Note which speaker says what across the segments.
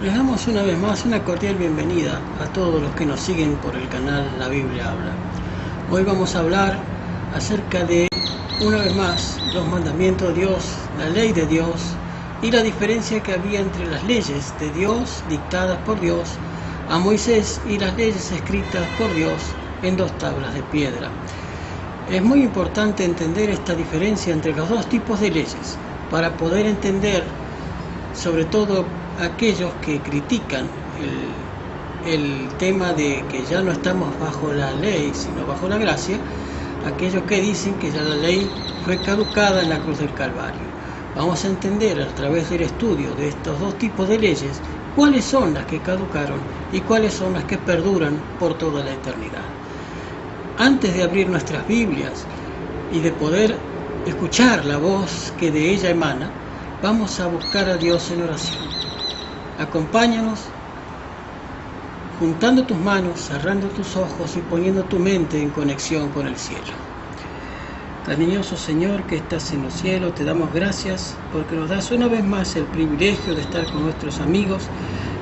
Speaker 1: Les damos una vez más una cordial bienvenida a todos los que nos siguen por el canal La Biblia Habla. Hoy vamos a hablar acerca de, una vez más, los mandamientos de Dios, la ley de Dios y la diferencia que había entre las leyes de Dios dictadas por Dios a Moisés y las leyes escritas por Dios en 2 tablas de piedra. Es muy importante entender esta diferencia entre los 2 tipos de leyes para poder entender, sobre todo aquellos que critican el tema de que ya no estamos bajo la ley sino bajo la gracia, aquellos que dicen que ya la ley fue caducada en la cruz del Calvario. Vamos a entender a través del estudio de estos 2 tipos de leyes cuáles son las que caducaron y cuáles son las que perduran por toda la eternidad. Antes de abrir nuestras Biblias y de poder escuchar la voz que de ella emana, vamos a buscar a Dios en oración. Acompáñanos juntando tus manos, cerrando tus ojos y poniendo tu mente en conexión con el cielo. Cariñoso Señor que estás en los cielos, te damos gracias porque nos das una vez más el privilegio de estar con nuestros amigos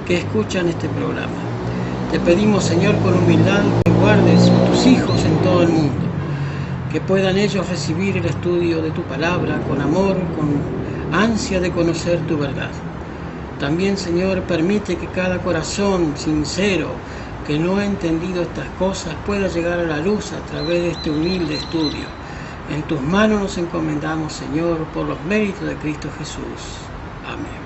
Speaker 1: que escuchan este programa. Te pedimos, Señor, con humildad que guardes a tus hijos en todo el mundo, que puedan ellos recibir el estudio de tu palabra con amor, con ansia de conocer tu verdad. También, Señor, permite que cada corazón sincero que no ha entendido estas cosas pueda llegar a la luz a través de este humilde estudio. En tus manos nos encomendamos, Señor, por los méritos de Cristo Jesús. Amén.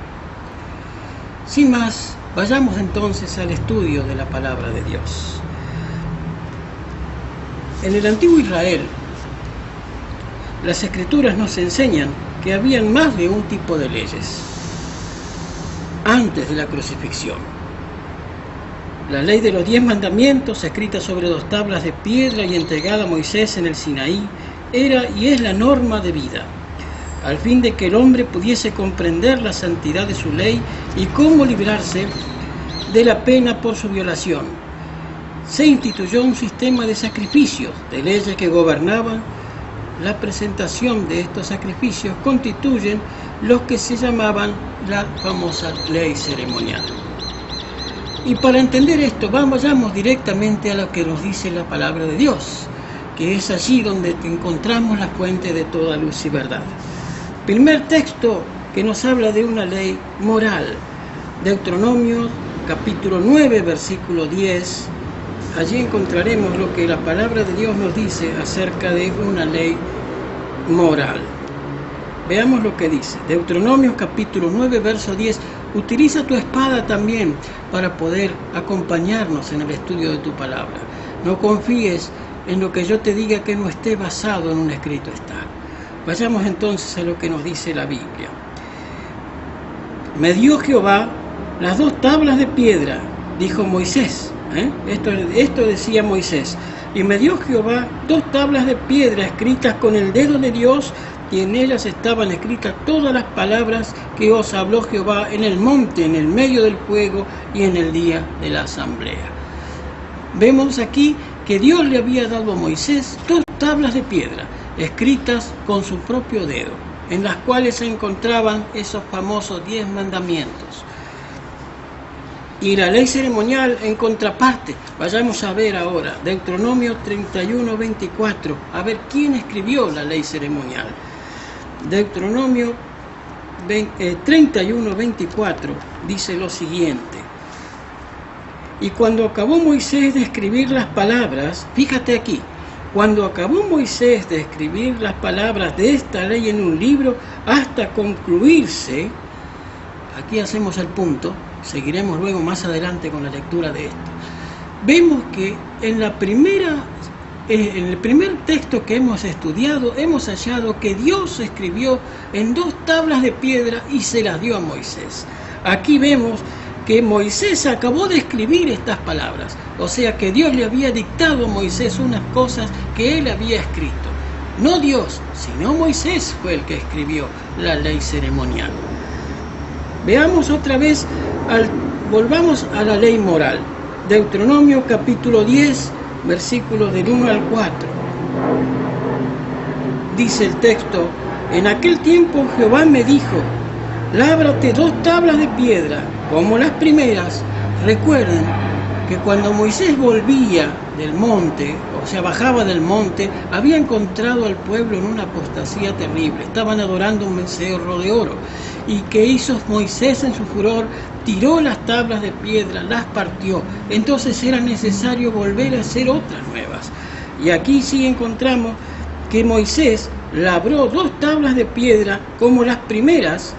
Speaker 1: Sin más, vayamos entonces al estudio de la palabra de Dios. En el antiguo Israel, las Escrituras nos enseñan que habían más de un tipo de leyes antes de la crucifixión. La ley de los 10 mandamientos, escrita sobre 2 tablas de piedra y entregada a Moisés en el Sinaí, era y es la norma de vida, al fin de que el hombre pudiese comprender la santidad de su ley y cómo librarse de la pena por su violación. Se instituyó un sistema de sacrificios, de leyes que gobernaban la presentación de estos sacrificios, constituyen los que se llamaban la famosa ley ceremonial. Y para entender esto, vayamos directamente a lo que nos dice la palabra de Dios, que es allí donde encontramos la fuente de toda luz y verdad. Primer texto que nos habla de una ley moral, Deuteronomio capítulo 9, versículo 10. Allí encontraremos lo que la palabra de Dios nos dice acerca de una ley moral. Veamos lo que dice. Deuteronomio capítulo 9, verso 10. Utiliza tu espada también para poder acompañarnos en el estudio de tu palabra. No confíes en lo que yo te diga que no esté basado en un escrito está. Vayamos entonces a lo que nos dice la Biblia. Me dio Jehová las 2 tablas de piedra, dijo Moisés. Esto decía Moisés. Y me dio Jehová 2 tablas de piedra escritas con el dedo de Dios, y en ellas estaban escritas todas las palabras que os habló Jehová en el monte, en el medio del fuego y en el día de la asamblea. Vemos aquí que Dios le había dado a Moisés 2 tablas de piedra, escritas con su propio dedo, en las cuales se encontraban esos famosos 10 mandamientos. Y la ley ceremonial en contraparte. Vayamos a ver ahora, Deuteronomio 31, 24, a ver quién escribió la ley ceremonial. Deuteronomio 31, 24 dice lo siguiente. Y cuando acabó Moisés de escribir las palabras, fíjate aquí, cuando acabó Moisés de escribir las palabras de esta ley en un libro hasta concluirse, aquí hacemos el punto, seguiremos luego más adelante con la lectura de esto. Vemos que en el primer texto que hemos estudiado, hemos hallado que Dios escribió en 2 tablas de piedra y se las dio a Moisés. Aquí vemos que Moisés acabó de escribir estas palabras, o sea que Dios le había dictado a Moisés unas cosas que él había escrito. No Dios, sino Moisés fue el que escribió la ley ceremonial. Veamos otra vez, volvamos a la ley moral. Deuteronomio capítulo 10, versículos del 1 al 4. Dice el texto: en aquel tiempo Jehová me dijo: lábrate 2 tablas de piedra como las primeras. Recuerden que cuando Moisés volvía del monte, o sea, bajaba del monte, había encontrado al pueblo en una apostasía terrible. Estaban adorando un becerro de oro. ¿Y qué hizo Moisés en su furor? Tiró las tablas de piedra, las partió. Entonces era necesario volver a hacer otras nuevas. Y aquí sí encontramos que Moisés labró 2 tablas de piedra como las primeras.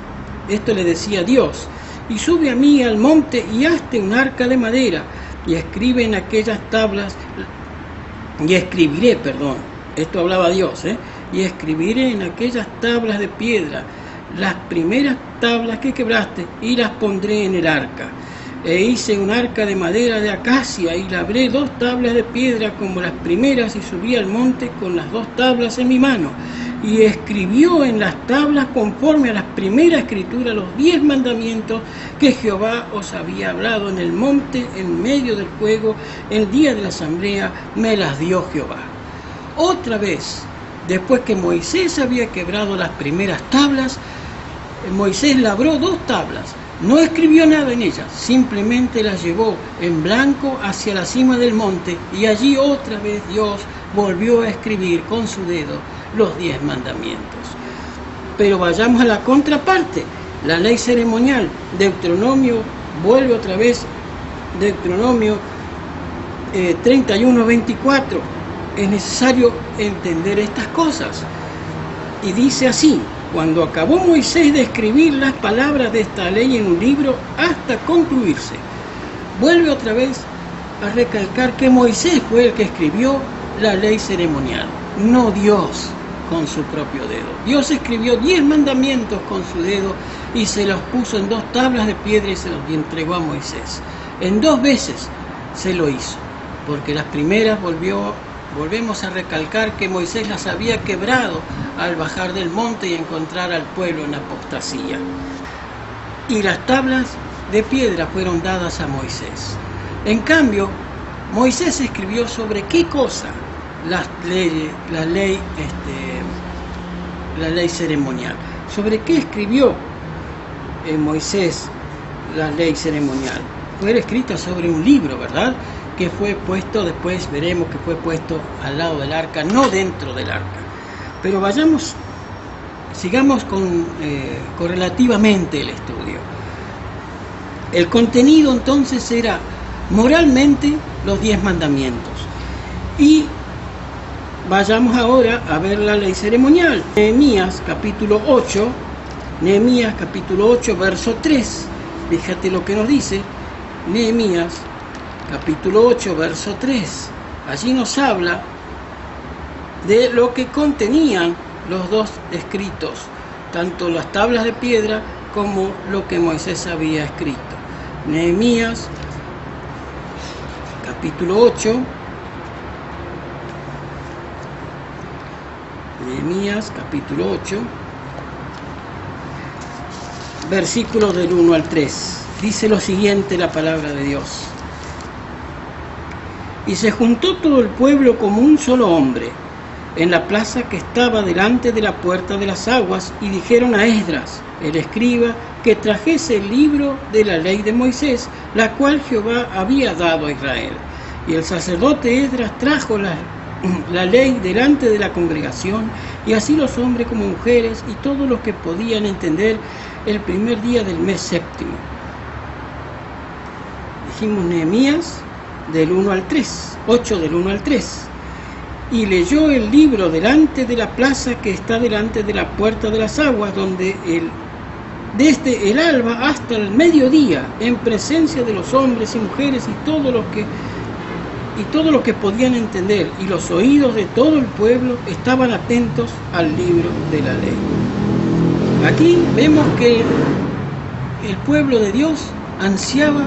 Speaker 1: Esto le decía Dios. Y sube a mí al monte y hazte un arca de madera y escribe en aquellas tablas, esto hablaba Dios, y escribiré en aquellas tablas de piedra las primeras tablas que quebraste y las pondré en el arca. E hice un arca de madera de acacia y labré 2 tablas de piedra como las primeras y subí al monte con las 2 tablas en mi mano. Y escribió en las tablas conforme a la primera escritura los 10 mandamientos que Jehová os había hablado en el monte en medio del fuego el día de la asamblea, me las dio Jehová. Otra vez, después que Moisés había quebrado las primeras tablas, Moisés labró 2 tablas. No escribió nada en ellas, simplemente las llevó en blanco hacia la cima del monte y allí otra vez Dios volvió a escribir con su dedo los 10 mandamientos. Pero vayamos a la contraparte, la ley ceremonial. Deuteronomio, vuelve otra vez, Deuteronomio 31:24. Es necesario entender estas cosas. Y dice así: cuando acabó Moisés de escribir las palabras de esta ley en un libro hasta concluirse, vuelve otra vez a recalcar que Moisés fue el que escribió la ley ceremonial, no Dios con su propio dedo. Dios escribió 10 mandamientos con su dedo y se los puso en 2 tablas de piedra y se los entregó a Moisés. En 2 veces se lo hizo, porque las primeras volvemos a recalcar que Moisés las había quebrado al bajar del monte y encontrar al pueblo en apostasía. Y las tablas de piedra fueron dadas a Moisés. En cambio, Moisés escribió sobre qué cosa la ley ceremonial. ¿Sobre qué escribió Moisés la ley ceremonial? Fue escrita sobre un libro, ¿verdad?, que fue puesto, después veremos que fue puesto al lado del arca, no dentro del arca. Pero sigamos correlativamente el estudio. El contenido entonces era moralmente los 10 mandamientos. Y vayamos ahora a ver la ley ceremonial. Nehemías capítulo 8, verso 3. Fíjate lo que nos dice Nehemías capítulo 8, verso 3. Allí nos habla de lo que contenían los 2 escritos, tanto las tablas de piedra como lo que Moisés había escrito. Nehemías capítulo 8, versículos del 1 al 3. Dice lo siguiente la palabra de Dios: y se juntó todo el pueblo como un solo hombre en la plaza que estaba delante de la puerta de las aguas, y dijeron a Esdras, el escriba, que trajese el libro de la ley de Moisés, la cual Jehová había dado a Israel. Y el sacerdote Esdras trajo la ley delante de la congregación, y así los hombres como mujeres y todos los que podían entender, el primer día del mes séptimo. Dijimos Nehemías del 1 al 3, 8 del 1 al 3. Y leyó el libro delante de la plaza que está delante de la puerta de las aguas, donde desde el alba hasta el mediodía, en presencia de los hombres y mujeres y todos los que podían entender, y los oídos de todo el pueblo estaban atentos al libro de la ley. Aquí vemos que el pueblo de Dios ansiaba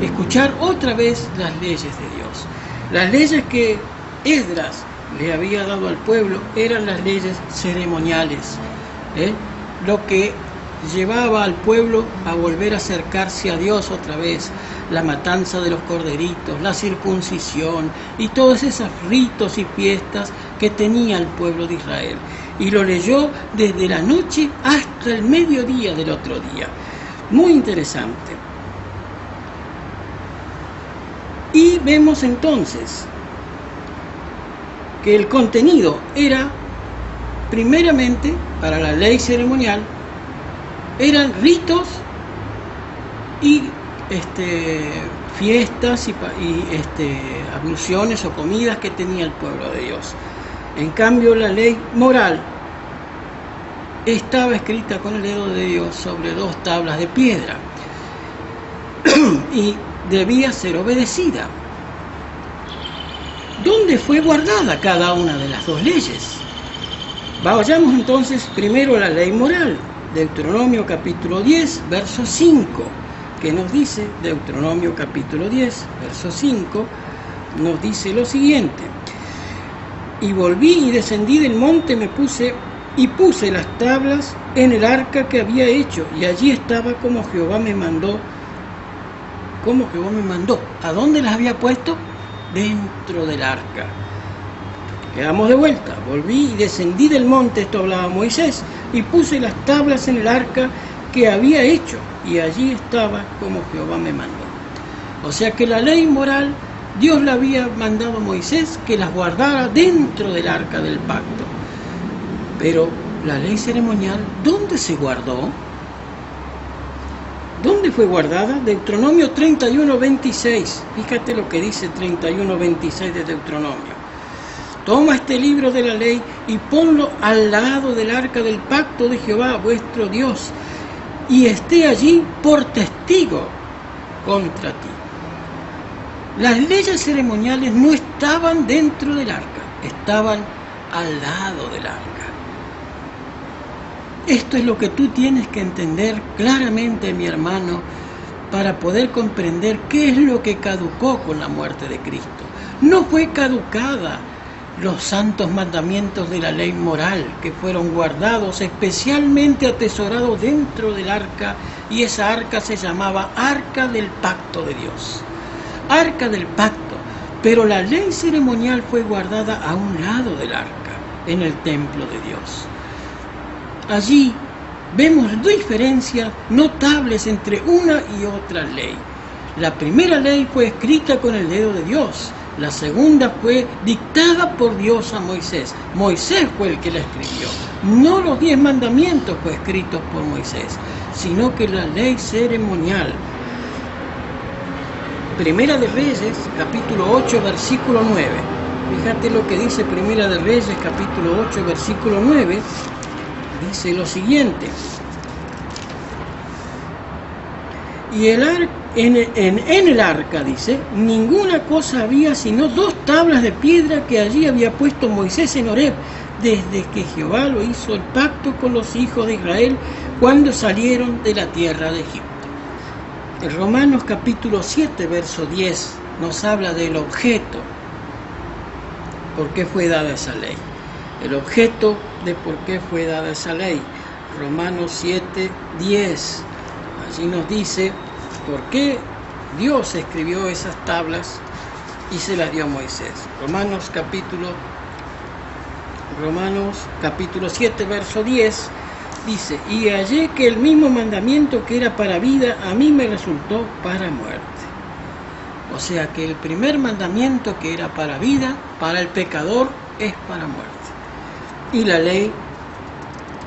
Speaker 1: escuchar otra vez las leyes de Dios. Las leyes que Esdras le había dado al pueblo eran las leyes ceremoniales, lo que llevaba al pueblo a volver a acercarse a Dios otra vez, la matanza de los corderitos, la circuncisión y todos esos ritos y fiestas que tenía el pueblo de Israel. Y lo leyó desde la noche hasta el mediodía del otro día. Muy interesante. Y vemos entonces que el contenido era, primeramente, para la ley ceremonial, eran ritos y fiestas y abluciones o comidas que tenía el pueblo de Dios. En cambio, la ley moral estaba escrita con el dedo de Dios sobre 2 tablas de piedra y debía ser obedecida. ¿Dónde fue guardada cada una de las 2 leyes? Vayamos entonces primero a la ley moral, Deuteronomio capítulo 10, verso 5, que nos dice, Deuteronomio capítulo 10, verso 5, nos dice lo siguiente: y volví y descendí del monte, puse las tablas en el arca que había hecho, y allí estaba como Jehová me mandó. ¿Cómo Jehová me mandó? ¿A dónde las había puesto? Dentro del arca. Quedamos de vuelta. Volví y descendí del monte, esto hablaba Moisés, y puse las tablas en el arca que había hecho, y allí estaba como Jehová me mandó. O sea que la ley moral, Dios le había mandado a Moisés que las guardara dentro del arca del pacto. Pero la ley ceremonial, ¿dónde se guardó? ¿Dónde fue guardada? Deuteronomio 31:26. Fíjate lo que dice 31:26 de Deuteronomio. Toma este libro de la ley y ponlo al lado del arca del pacto de Jehová vuestro Dios, y esté allí por testigo contra ti. Las leyes ceremoniales no estaban dentro del arca, estaban al lado del arca. Esto es lo que tú tienes que entender claramente, mi hermano, para poder comprender qué es lo que caducó con la muerte de Cristo. No fue caducada los santos mandamientos de la ley moral, que fueron guardados, especialmente atesorados dentro del arca, y esa arca se llamaba Arca del Pacto de Dios. Arca del Pacto. Pero la ley ceremonial fue guardada a un lado del arca, en el templo de Dios. Allí vemos diferencias notables entre una y otra ley. La primera ley fue escrita con el dedo de Dios. La segunda fue dictada por Dios a Moisés. Moisés fue el que la escribió. No los 10 mandamientos fue escritos por Moisés, sino que la ley ceremonial. Primera de Reyes, capítulo 8, versículo 9. Fíjate lo que dice Primera de Reyes, capítulo 8, versículo 9. Dice lo siguiente: y en el arca, dice, ninguna cosa había sino 2 tablas de piedra que allí había puesto Moisés en Horeb, desde que Jehová lo hizo el pacto con los hijos de Israel cuando salieron de la tierra de Egipto. En Romanos capítulo 7, verso 10, nos habla del objeto, por qué fue dada esa ley. El objeto de por qué fue dada esa ley. Romanos 7, 10. Allí nos dice por qué Dios escribió esas tablas y se las dio a Moisés. Romanos capítulo 7, verso 10, dice: y hallé que el mismo mandamiento que era para vida, a mí me resultó para muerte. O sea que el primer mandamiento que era para vida, para el pecador, es para muerte. Y la ley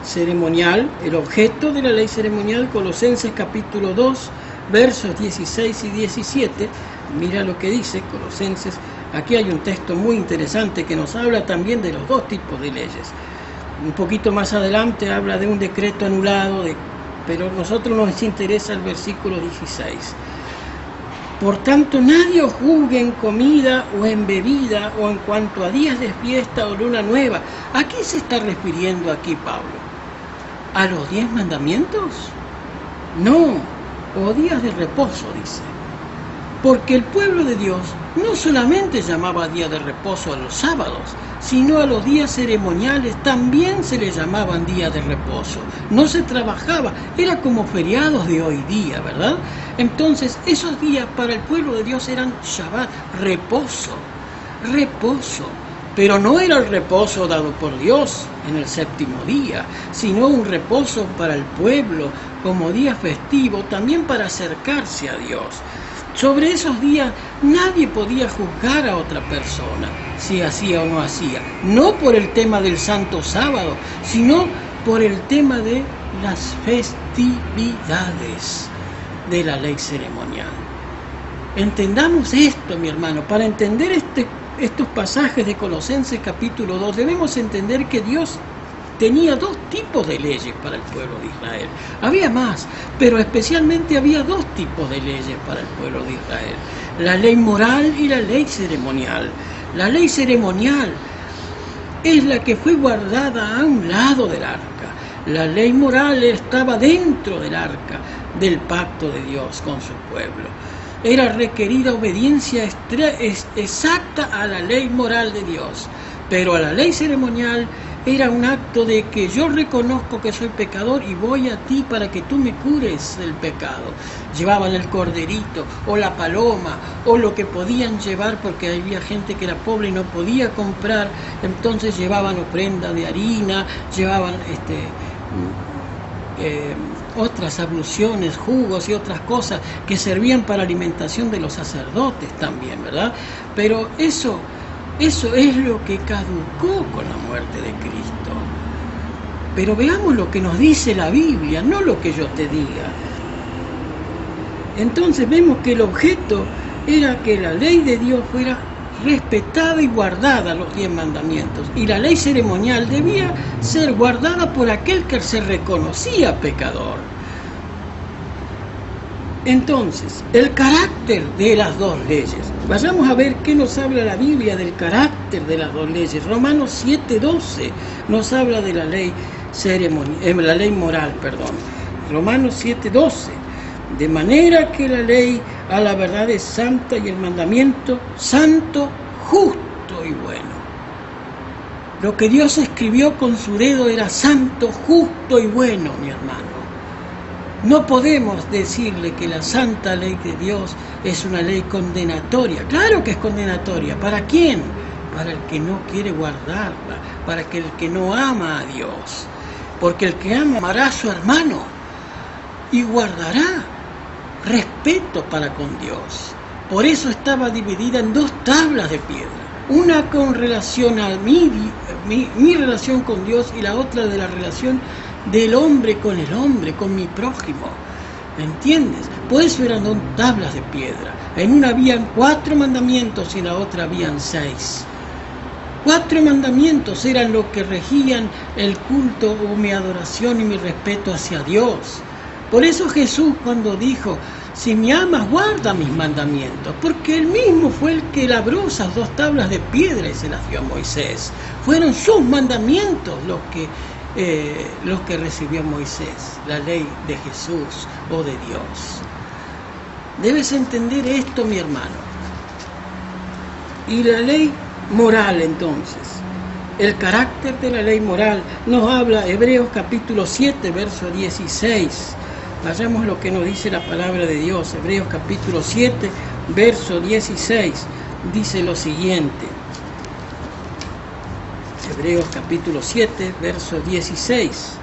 Speaker 1: ceremonial, el objeto de la ley ceremonial, Colosenses capítulo 2, versos 16 y 17, mira lo que dice Colosenses. Aquí hay un texto muy interesante que nos habla también de los 2 tipos de leyes. Un poquito más adelante habla de un decreto anulado, pero a nosotros nos interesa el versículo 16. Por tanto, nadie os juzgue en comida o en bebida o en cuanto a días de fiesta o luna nueva. ¿A qué se está refiriendo aquí Pablo? ¿A los 10 mandamientos? No, o días de reposo, dice. Porque el pueblo de Dios no solamente llamaba día de reposo a los sábados, sino a los días ceremoniales también se les llamaban días de reposo. No se trabajaba, era como feriados de hoy día, ¿verdad? Entonces, esos días para el pueblo de Dios eran Shabbat, reposo. Pero no era el reposo dado por Dios en el 7º día, sino un reposo para el pueblo como día festivo, también para acercarse a Dios. Sobre esos días nadie podía juzgar a otra persona si hacía o no hacía, no por el tema del Santo Sábado, sino por el tema de las festividades de la ley ceremonial. Entendamos esto, mi hermano. Para entender estos pasajes de Colosenses capítulo 2, debemos entender que Dios tenía dos tipos de leyes para el pueblo de Israel. Había más, pero especialmente había dos tipos de leyes para el pueblo de Israel: la ley moral y la ley ceremonial. La ley ceremonial es la que fue guardada a un lado del arca. La ley moral estaba dentro del arca del pacto de Dios con su pueblo. Era requerida obediencia exacta a la ley moral de Dios, pero a la ley ceremonial era un acto de que yo reconozco que soy pecador y voy a ti para que tú me cures del pecado. Llevaban el corderito o la paloma o lo que podían llevar, porque había gente que era pobre y no podía comprar, entonces llevaban ofrenda de harina, llevaban otras abluciones, jugos y otras cosas que servían para alimentación de los sacerdotes también, ¿verdad? Pero eso es lo que caducó con la muerte de Cristo. Pero veamos lo que nos dice la Biblia, no lo que yo te diga. Entonces vemos que el objeto era que la ley de Dios fuera respetada y guardada, los 10 mandamientos. Y la ley ceremonial debía ser guardada por aquel que se reconocía pecador. Entonces, el carácter de las dos leyes. Vayamos a ver qué nos habla la Biblia del carácter de las dos leyes. Romanos 7:12 nos habla de la ley la ley moral, perdón. Romanos 7:12. De manera que la ley a la verdad es santa y el mandamiento santo, justo y bueno. Lo que Dios escribió con su dedo era santo, justo y bueno, mi hermano. No podemos decirle que la santa ley de Dios es una ley condenatoria. Claro que es condenatoria. ¿Para quién? Para el que no quiere guardarla, para el que no ama a Dios. Porque el que ama amará a su hermano y guardará respeto para con Dios. Por eso estaba dividida en 2 tablas de piedra. Una con relación a mi relación con Dios, y la otra de la relación del hombre, con mi prójimo. ¿Me entiendes? Por eso eran 2 tablas de piedra. En una habían 4 mandamientos y en la otra habían 6. 4 mandamientos eran lo que regían el culto o mi adoración y mi respeto hacia Dios. Por eso Jesús, cuando dijo: si me amas, guarda mis mandamientos, porque él mismo fue el que labró esas 2 tablas de piedra y se las dio a Moisés. Fueron sus mandamientos los que recibió Moisés, la ley de Jesús o de Dios. Debes entender esto, mi hermano. Y la ley moral, entonces, el carácter de la ley moral nos habla Hebreos capítulo 7, verso 16. Vayamos lo que nos dice la palabra de Dios. Hebreos capítulo 7, verso 16, dice lo siguiente. Hebreos capítulo 7, verso 16,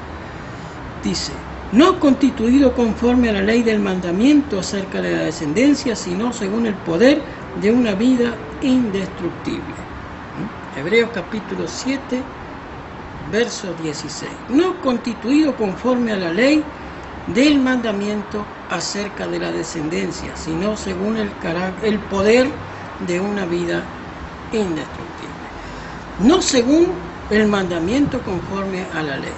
Speaker 1: dice: no constituido conforme a la ley del mandamiento acerca de la descendencia, sino según el poder de una vida indestructible. Hebreos capítulo 7, verso 16. No constituido conforme a la ley del mandamiento acerca de la descendencia, sino según el poder de una vida indestructible. No según el mandamiento conforme a la ley.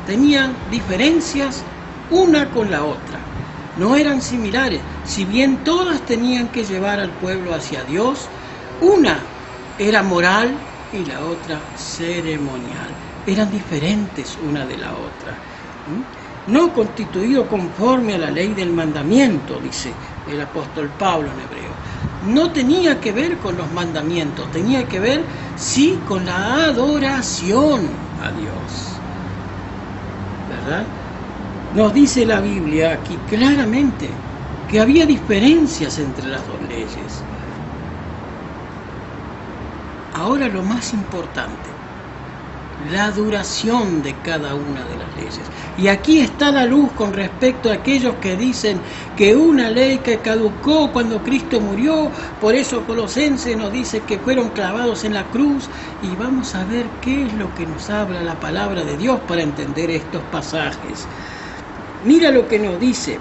Speaker 1: Tenían diferencias una con la otra. No eran similares. Si bien todas tenían que llevar al pueblo hacia Dios, una era moral y la otra ceremonial. Eran diferentes una de la otra. No constituido conforme a la ley del mandamiento, dice el apóstol Pablo en Hebreo. No tenía que ver con los mandamientos, tenía que ver, sí, con la adoración a Dios. ¿Verdad? Nos dice la Biblia aquí claramente que había diferencias entre las 2 leyes. Ahora lo más importante, la duración de cada una de las leyes. Y aquí está la luz con respecto a aquellos que dicen que una ley que caducó cuando Cristo murió, por eso Colosenses nos dice que fueron clavados en la cruz, y vamos a ver qué es lo que nos habla la palabra de Dios para entender estos pasajes. Mira lo que nos dice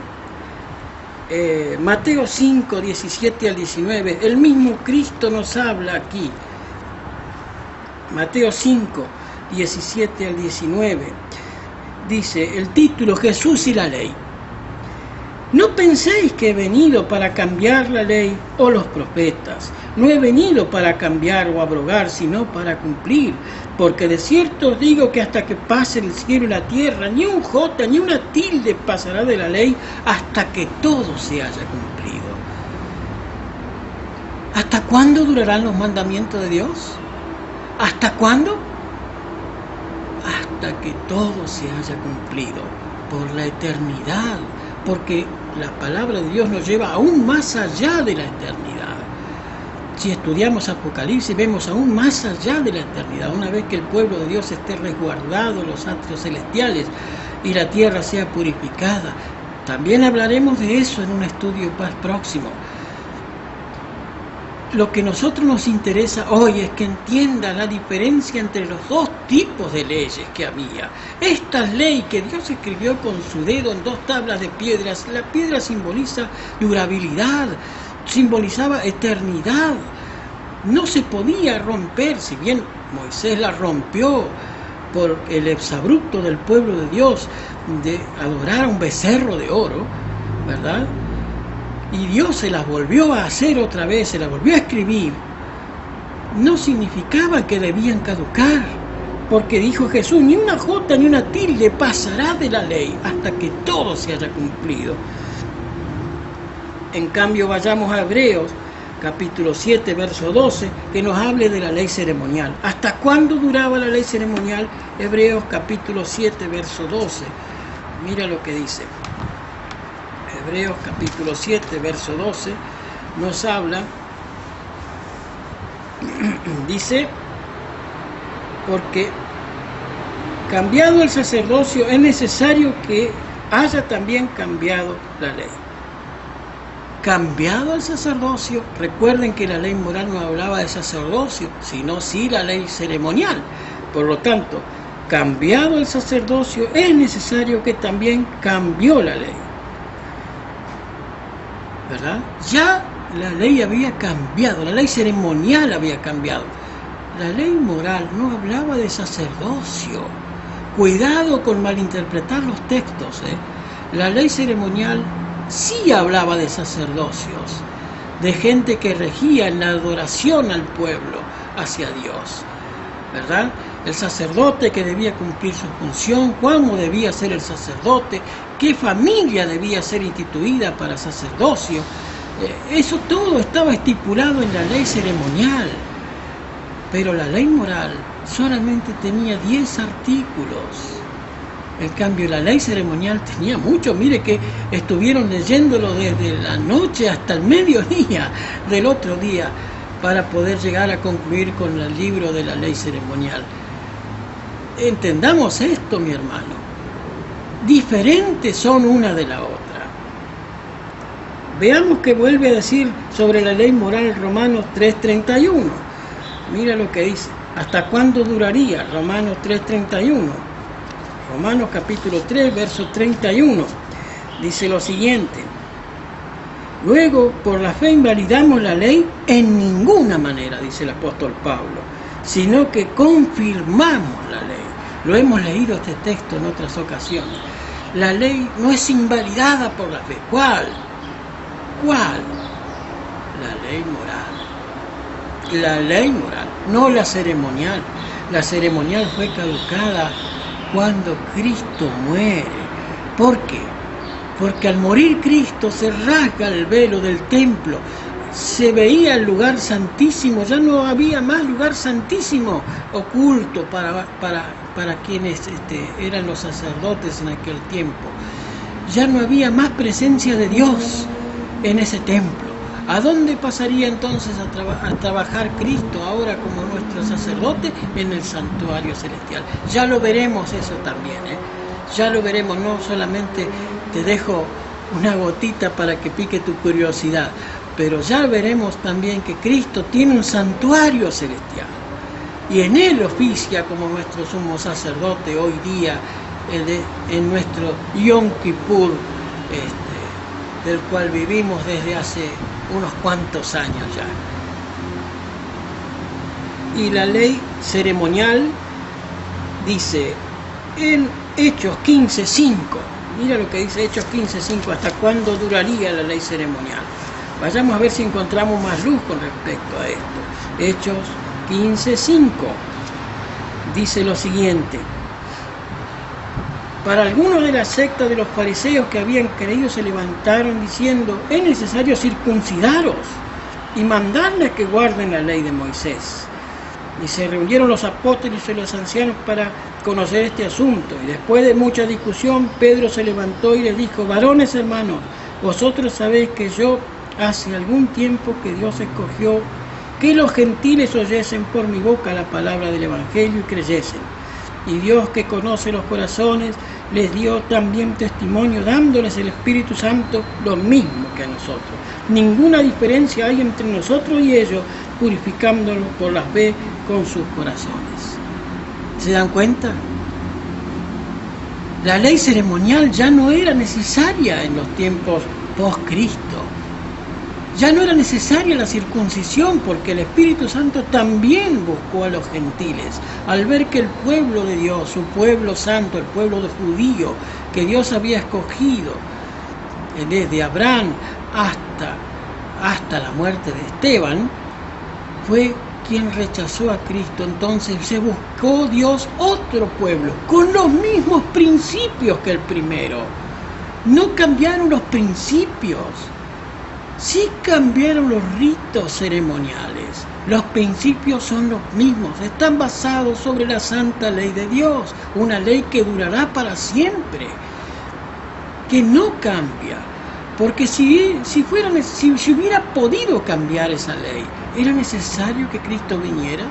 Speaker 1: Mateo 5, 17 al 19, el mismo Cristo nos habla aquí. Mateo 5, 17 al 19, dice el título: Jesús y la ley. No penséis que he venido para cambiar la ley o los profetas. No he venido para cambiar o abrogar, sino para cumplir. Porque de cierto os digo que hasta que pase el cielo y la tierra, ni un jota ni una tilde pasará de la ley hasta que todo se haya cumplido. ¿Hasta cuándo durarán los mandamientos de Dios? ¿Hasta cuándo? Hasta que todo se haya cumplido, por la eternidad, porque la palabra de Dios nos lleva aún más allá de la eternidad. Si estudiamos Apocalipsis, vemos aún más allá de la eternidad, una vez que el pueblo de Dios esté resguardado en los atrios celestiales y la tierra sea purificada. También hablaremos de eso en un estudio más próximo. Lo que a nosotros nos interesa hoy es que entienda la diferencia entre los dos tipos de leyes que había. Esta ley que Dios escribió con su dedo en dos tablas de piedras, la piedra simboliza durabilidad, simbolizaba eternidad. No se podía romper, si bien Moisés la rompió por el exabrupto del pueblo de Dios de adorar a un becerro de oro, ¿verdad? Y Dios se las volvió a hacer otra vez, se las volvió a escribir. No significaba que debían caducar, porque dijo Jesús, ni una jota ni una tilde pasará de la ley hasta que todo se haya cumplido. En cambio, vayamos a Hebreos, capítulo 7, verso 12, que nos hable de la ley ceremonial. ¿Hasta cuándo duraba la ley ceremonial? Hebreos, capítulo 7, verso 12. Mira lo que dice. Hebreos capítulo 7, verso 12, nos habla, dice, porque cambiado el sacerdocio es necesario que haya también cambiado la ley. Cambiado el sacerdocio, recuerden que la ley moral no hablaba de sacerdocio, sino sí la ley ceremonial. Por lo tanto, cambiado el sacerdocio es necesario que también cambió la ley. ¿Verdad? Ya la ley había cambiado, la ley ceremonial había cambiado. La ley moral no hablaba de sacerdocio. Cuidado con malinterpretar los textos. La ley ceremonial sí hablaba de sacerdocios, de gente que regía en la adoración al pueblo hacia Dios, ¿verdad? El sacerdote que debía cumplir su función, cómo debía ser el sacerdote, qué familia debía ser instituida para sacerdocio. Eso todo estaba estipulado en la ley ceremonial, pero la ley moral solamente tenía 10 artículos. En cambio, la ley ceremonial tenía mucho. Mire que estuvieron leyéndolo desde la noche hasta el mediodía del otro día para poder llegar a concluir con el libro de la ley ceremonial. Entendamos esto, mi hermano. Diferentes son una de la otra. Veamos que vuelve a decir sobre la ley moral Romanos 3:31. Mira lo que dice. ¿Hasta cuándo duraría? Romanos 3:31. Romanos capítulo 3, verso 31. Dice lo siguiente. Luego, por la fe invalidamos la ley en ninguna manera, dice el apóstol Pablo, sino que confirmamos la ley. Lo hemos leído este texto en otras ocasiones. La ley no es invalidada por la fe. ¿Cuál? ¿Cuál? La ley moral. La ley moral, no la ceremonial. La ceremonial fue caducada cuando Cristo muere. ¿Por qué? Porque al morir Cristo se rasga el velo del templo, se veía el lugar santísimo, ya no había más lugar santísimo oculto para quienes eran los sacerdotes en aquel tiempo. Ya no había más presencia de Dios en ese templo. ¿A dónde pasaría entonces a trabajar Cristo ahora como nuestro sacerdote? En el santuario celestial. Ya lo veremos eso también, ya lo veremos, no solamente te dejo una gotita para que pique tu curiosidad, pero ya veremos también que Cristo tiene un santuario celestial y en él oficia como nuestro sumo sacerdote hoy día en nuestro Yom Kippur, del cual vivimos desde hace unos cuantos años ya. Y la ley ceremonial dice en Hechos 15:5, mira lo que dice Hechos 15:5, ¿hasta cuándo duraría la ley ceremonial? Vayamos a ver si encontramos más luz con respecto a esto. Hechos 15:5 dice lo siguiente: para algunos de la secta de los fariseos que habían creído se levantaron diciendo: es necesario circuncidaros y mandarles que guarden la ley de Moisés. Y se reunieron los apóstoles y los ancianos para conocer este asunto. Y después de mucha discusión, Pedro se levantó y les dijo: varones hermanos, vosotros sabéis que yo hace algún tiempo que Dios escogió que los gentiles oyesen por mi boca la palabra del Evangelio y creyesen. Y Dios, que conoce los corazones, les dio también testimonio, dándoles el Espíritu Santo lo mismo que a nosotros. Ninguna diferencia hay entre nosotros y ellos, purificándolos por la fe con sus corazones. ¿Se dan cuenta? La ley ceremonial ya no era necesaria en los tiempos post-Cristo. Ya no era necesaria la circuncisión, porque el Espíritu Santo también buscó a los gentiles. Al ver que el pueblo de Dios, su pueblo santo, el pueblo de judío, que Dios había escogido desde Abraham hasta la muerte de Esteban, fue quien rechazó a Cristo. Entonces se buscó Dios otro pueblo, con los mismos principios que el primero. No cambiaron los principios. Sí cambiaron los ritos ceremoniales. Los principios son los mismos. Están basados sobre la santa ley de Dios. Una ley que durará para siempre. Que no cambia. Porque si hubiera podido cambiar esa ley, ¿era necesario que Cristo viniera?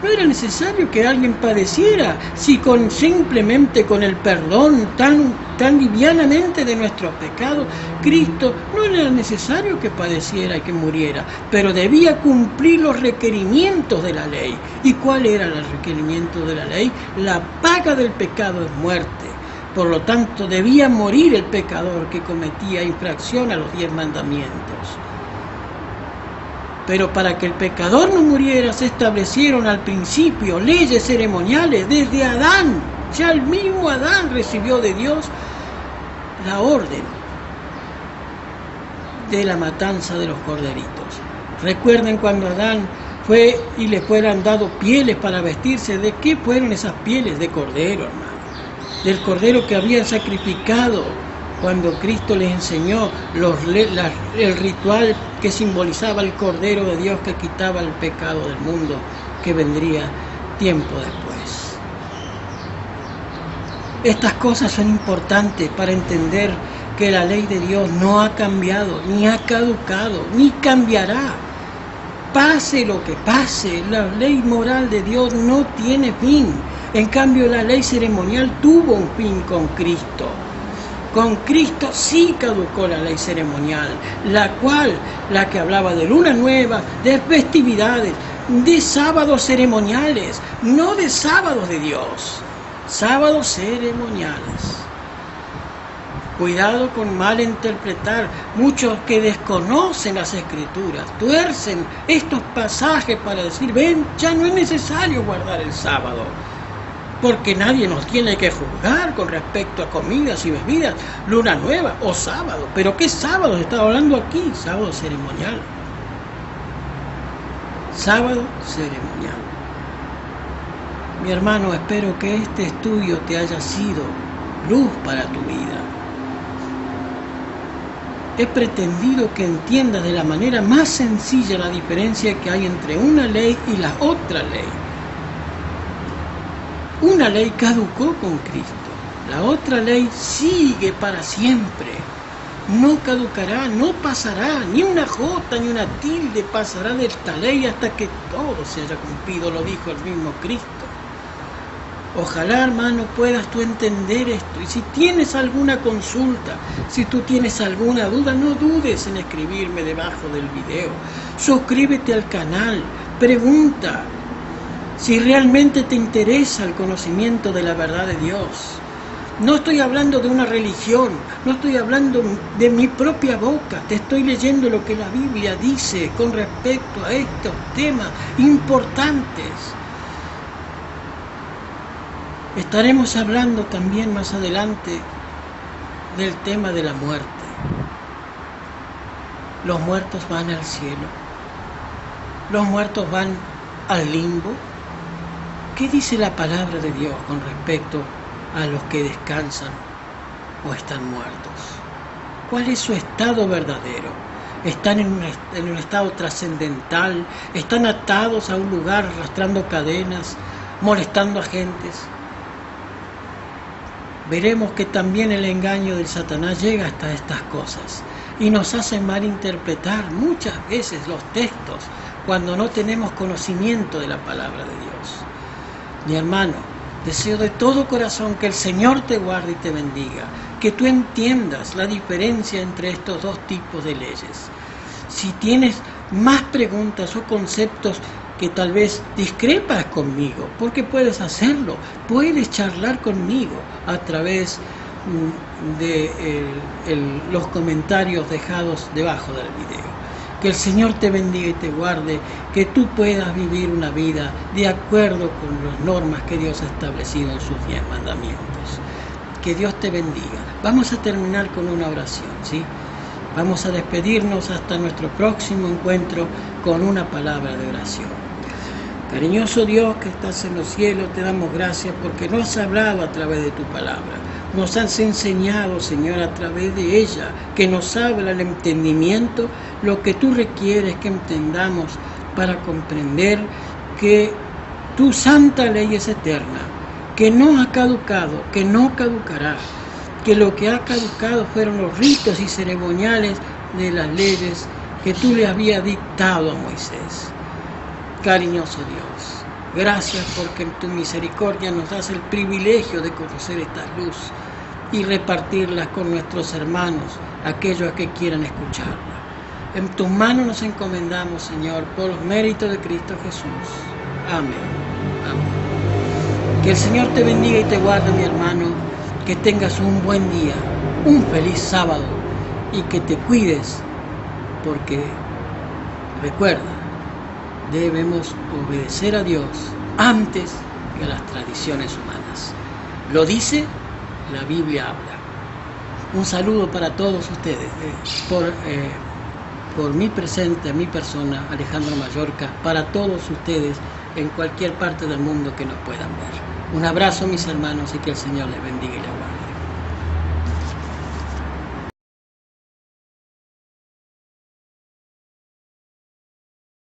Speaker 1: No era necesario que alguien padeciera, si simplemente con el perdón tan livianamente de nuestros pecados, Cristo no era necesario que padeciera y que muriera, pero debía cumplir los requerimientos de la ley. ¿Y cuál era el requerimiento de la ley? La paga del pecado es muerte. Por lo tanto, debía morir el pecador que cometía infracción a los 10 mandamientos. Pero para que el pecador no muriera, se establecieron al principio leyes ceremoniales desde Adán. Ya el mismo Adán recibió de Dios la orden de la matanza de los corderitos. Recuerden cuando Adán fue y le fueran dado pieles para vestirse. ¿De qué fueron esas pieles? De cordero, hermano. Del cordero que habían sacrificado cuando Cristo les enseñó el ritual que simbolizaba el Cordero de Dios que quitaba el pecado del mundo, que vendría tiempo después. Estas cosas son importantes para entender que la ley de Dios no ha cambiado, ni ha caducado, ni cambiará. Pase lo que pase, la ley moral de Dios no tiene fin. En cambio, la ley ceremonial tuvo un fin con Cristo. Con Cristo sí caducó la ley ceremonial, la que hablaba de luna nueva, de festividades, de sábados ceremoniales, no de sábados de Dios, sábados ceremoniales. Cuidado con malinterpretar. Muchos que desconocen las Escrituras tuercen estos pasajes para decir: ven, ya no es necesario guardar el sábado, porque nadie nos tiene que juzgar con respecto a comidas y bebidas, luna nueva o sábado. ¿Pero qué sábado se está hablando aquí? Sábado ceremonial. Sábado ceremonial. Mi hermano, espero que este estudio te haya sido luz para tu vida. He pretendido que entiendas de la manera más sencilla la diferencia que hay entre una ley y la otra ley. Una ley caducó con Cristo, la otra ley sigue para siempre. no caducará, no pasará, ni una jota ni una tilde pasará de esta ley hasta que todo se haya cumplido, lo dijo el mismo Cristo. Ojalá, hermano, puedas tú entender esto. Y si tienes alguna consulta, si tú tienes alguna duda, no dudes en escribirme debajo del video. Suscríbete al canal, pregunta si realmente te interesa el conocimiento de la verdad de Dios. No estoy hablando de una religión, no estoy hablando de mi propia boca, te estoy leyendo lo que la Biblia dice con respecto a estos temas importantes. Estaremos hablando también más adelante del tema de la muerte. Los muertos van al cielo, los muertos van al limbo. ¿Qué dice la palabra de Dios con respecto a los que descansan o están muertos? ¿Cuál es su estado verdadero? ¿Están en un estado trascendental? ¿Están atados a un lugar arrastrando cadenas, molestando a gentes? Veremos que también el engaño del Satanás llega hasta estas cosas y nos hace malinterpretar muchas veces los textos cuando no tenemos conocimiento de la palabra de Dios. Mi hermano, deseo de todo corazón que el Señor te guarde y te bendiga, que tú entiendas la diferencia entre estos dos tipos de leyes. Si tienes más preguntas o conceptos que tal vez discrepas conmigo, porque puedes hacerlo, puedes charlar conmigo a través de los comentarios dejados debajo del video. Que el Señor te bendiga y te guarde, que tú puedas vivir una vida de acuerdo con las normas que Dios ha establecido en sus 10 mandamientos. Que Dios te bendiga. Vamos a terminar con una oración, ¿sí? Vamos a despedirnos hasta nuestro próximo encuentro con una palabra de oración. Cariñoso Dios que estás en los cielos, te damos gracias porque nos has hablado a través de tu palabra. Nos has enseñado, Señor, a través de ella, que nos habla el entendimiento, lo que tú requieres que entendamos para comprender que tu santa ley es eterna, que no ha caducado, que no caducará, que lo que ha caducado fueron los ritos y ceremoniales de las leyes que tú le habías dictado a Moisés. Cariñoso Dios, gracias porque en tu misericordia nos das el privilegio de conocer esta luz y repartirla con nuestros hermanos, aquellos que quieran escucharla. En tus manos nos encomendamos, Señor, por los méritos de Cristo Jesús. Amén. Amén. Que el Señor te bendiga y te guarde, mi hermano, que tengas un buen día, un feliz sábado y que te cuides, porque recuerda, debemos obedecer a Dios antes que a las tradiciones humanas. Lo dice la Biblia habla. Un saludo para todos ustedes, por mi presente, mi persona, Alejandro Mallorca, para todos ustedes en cualquier parte del mundo que nos puedan ver. Un abrazo, mis hermanos, y que el Señor les bendiga y les guarde.